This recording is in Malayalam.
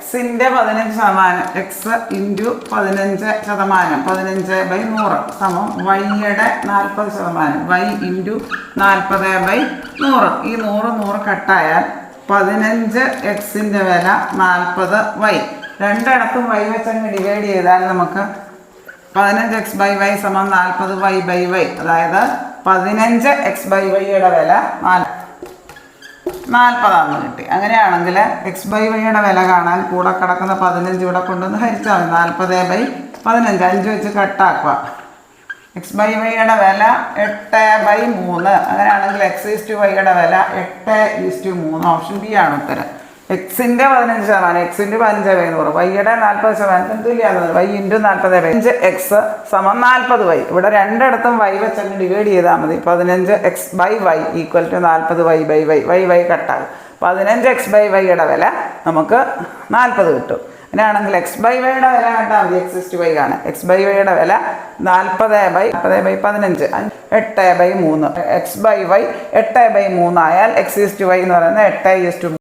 എക്സിൻ്റെ 15% എക്സ് ഇൻറ്റു 15%, 15/100 സമം വൈയുടെ 40%, വൈ ഇൻറ്റു 40/100. ഈ 100 കട്ടായാൽ 15 എക്സിൻ്റെ വില 40 വൈ. രണ്ടിടത്തും വൈ വെച്ചങ്ങ് ഡിവൈഡ് ചെയ്താൽ നമുക്ക് 15x/y സമം 40y/y, അതായത് 15x/yയുടെ വില 40 കിട്ടി. അങ്ങനെയാണെങ്കിൽ x/yയുടെ വില കാണാൻ കൂടെ കിടക്കുന്ന 15 ഇവിടെ കൊണ്ടുവന്ന് ഹരിച്ചാൽ മതി. 40/15 5 വെച്ച് കട്ടാക്കുക. x/yയുടെ വില 8/3. അങ്ങനെയാണെങ്കിൽ x/yയുടെ വില 8:3. ഓപ്ഷൻ ബി ആണ് ഉത്തരം. എക്സിൻ്റെ 15%, എക്സിൻ്റെ 15/100, വൈയുടെ 40% തുല്യമാണ്. വൈ ഇൻറ്റു 40/5 എക്സ് സമം 40 വൈ. ഇവിടെ രണ്ടിടത്തും വൈ വെച്ചങ്ങ് ഡിവൈഡ് ചെയ്താൽ മതി. 15x/y equal to 40y/y. Y കട്ടാകും. 15x/yയുടെ വില നമുക്ക് 40 കിട്ടും. അങ്ങനെയാണെങ്കിൽ x/yയുടെ വില കണ്ടാൽ മതി. x/y ആണ്. x/yയുടെ വില 40/15 8/3. x/y 8/3 ആയാൽ x/y എന്ന് പറയുന്നത് 8:3.